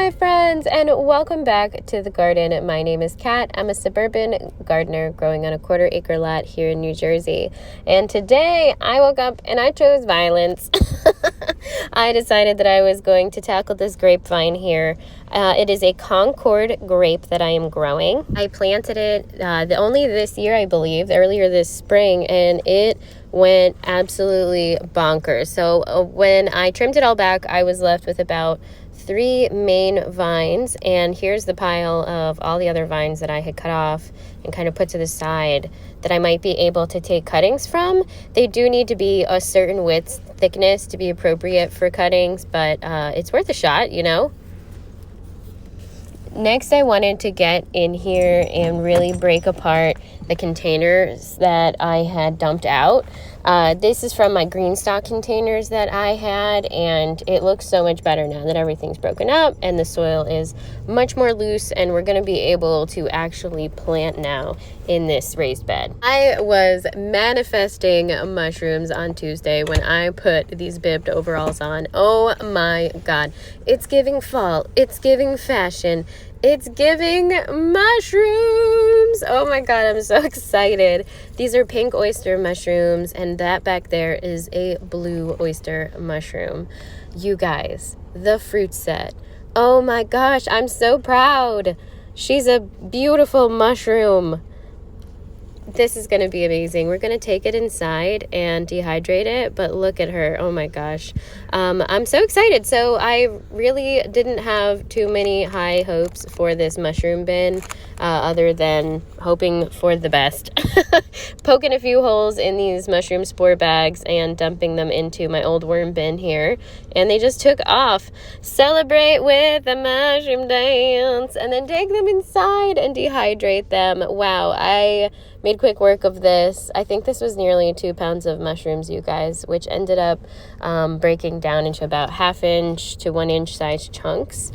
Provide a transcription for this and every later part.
Hi friends, and welcome back to the garden. My name is Kat. I'm a suburban gardener growing on a 1/4 acre lot here in New Jersey. And today I woke up and I chose violence. I decided that I was going to tackle this grapevine here. It is a Concord grape that I am growing. I planted it only this year, I believe, earlier this spring, and it went absolutely bonkers. So when I trimmed it all back, I was left with about 3 main vines, and here's the pile of all the other vines that I had cut off and kind of put to the side that I might be able to take cuttings from. They do need to be a certain width, thickness to be appropriate for cuttings, but it's worth a shot, you know. Next, I wanted to get in here and really break apart the containers that I had dumped out. This is from my GreenStalk containers that I had, and it looks so much better now that everything's broken up and the soil is much more loose, and we're going to be able to actually plant now in this raised bed. I was manifesting mushrooms on Tuesday when I put these bibbed overalls on. Oh my God. It's giving fall. It's giving fashion. It's giving mushrooms. Oh my God, I'm so excited. These are pink oyster mushrooms, and that back there is a blue oyster mushroom. You guys, the fruit set. Oh my gosh, I'm so proud. She's a beautiful mushroom. This is going to be amazing. We're going to take it inside and dehydrate it, but look at her. Oh my gosh. I'm so excited. So I really didn't have too many high hopes for this mushroom bin, other than hoping for the best. Poking a few holes in these mushroom spore bags and dumping them into my old worm bin here, and they just took off. Celebrate with a mushroom dance, and then take them inside and dehydrate them. Wow, I made quick work of this. I think this was nearly 2 pounds of mushrooms, you guys, which ended up breaking down into about 1/2 inch to 1 inch size chunks.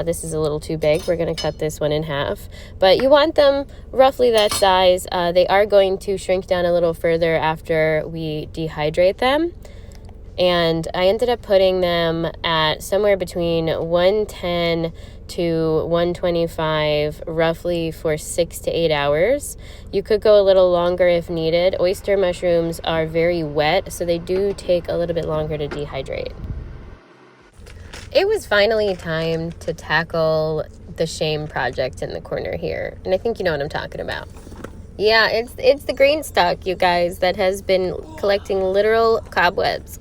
This is a little too big. We're going to cut this one in half, but you want them roughly that size. They are going to shrink down a little further after we dehydrate them. And I ended up putting them at somewhere between 110 to 125 roughly for 6 to 8 hours. You could go a little longer if needed. Oyster mushrooms are very wet, so they do take a little bit longer to dehydrate. It was finally time to tackle the shame project in the corner here, and I think you know what I'm talking about. Yeah, it's the GreenStalk, you guys, that has been collecting literal cobwebs.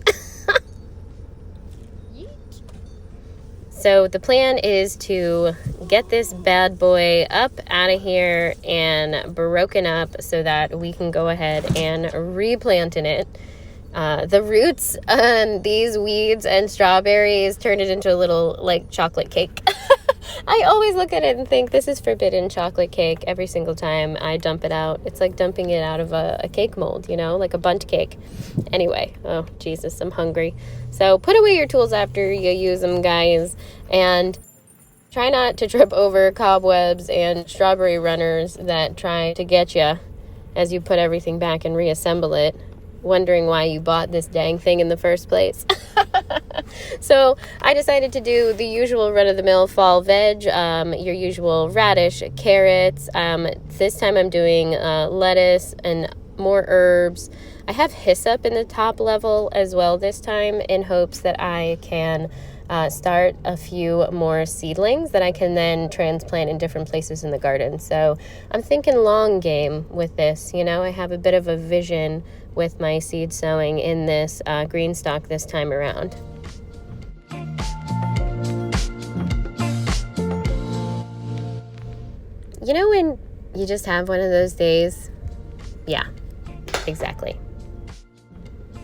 So the plan is to get this bad boy up out of here and broken up so that we can go ahead and replant in it. The roots on these weeds and strawberries turned it into a little like chocolate cake. I always look at it and think this is forbidden chocolate cake every single time I dump it out. It's like dumping it out of a cake mold, you know, like a bundt cake. Anyway, oh Jesus, I'm hungry. So put away your tools after you use them, guys, and try not to trip over cobwebs and strawberry runners that try to get you as you put everything back and reassemble it, wondering why you bought this dang thing in the first place. So I decided to do the usual run-of-the-mill fall veg, your usual radish, carrots. This time I'm doing lettuce and more herbs. I have hyssop in the top level as well this time, in hopes that I can start a few more seedlings that I can then transplant in different places in the garden. So I'm thinking long game with this. You know, I have a bit of a vision with my seed sowing in this GreenStalk this time around. You know when you just have one of those days? Yeah, exactly.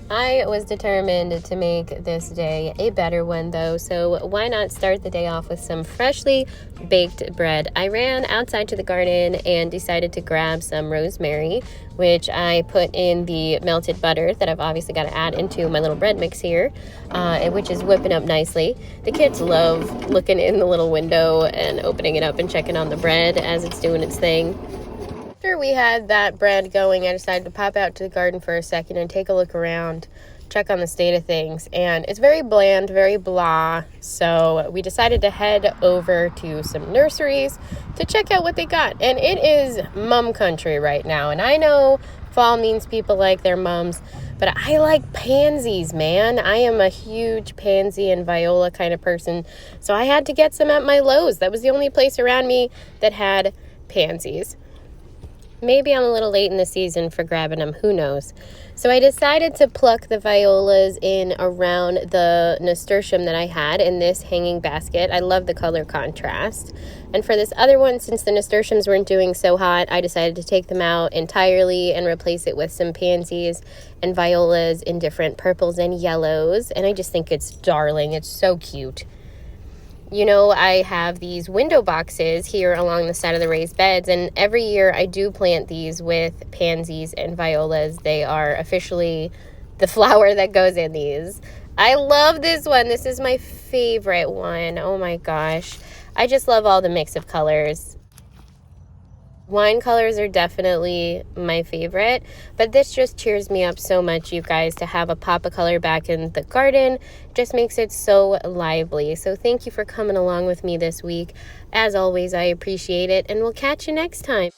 I was determined to make this day a better one, though, so why not start the day off with some freshly baked bread? I ran outside to the garden and decided to grab some rosemary, which I put in the melted butter that I've obviously got to add into my little bread mix here, which is whipping up nicely. The kids love looking in the little window and opening it up and checking on the bread as it's doing its thing. After we had that bread going, I decided to pop out to the garden for a second and take a look around. check on the state of things. And it's very bland, very blah. So we decided to head over to some nurseries to check out what they got. And it is mum country right now. And I know fall means people like their mums, but I like pansies, man. I am a huge pansy and viola kind of person. So I had to get some at my Lowe's. That was the only place around me that had pansies. Maybe I'm a little late in the season for grabbing them. Who knows? So I decided to pluck the violas in around the nasturtium that I had in this hanging basket. I love the color contrast. And for this other one, since the nasturtiums weren't doing so hot, I decided to take them out entirely and replace it with some pansies and violas in different purples and yellows. And I just think it's darling. It's so cute. You know, I have these window boxes here along the side of the raised beds, and every year I do plant these with pansies and violas. They are officially the flower that goes in these. I love this one. This is my favorite one. Oh my gosh. I just love all the mix of colors. Wine colors are definitely my favorite, but this just cheers me up so much, you guys, to have a pop of color back in the garden. Just makes it so lively. So thank you for coming along with me this week. As always, I appreciate it, and we'll catch you next time.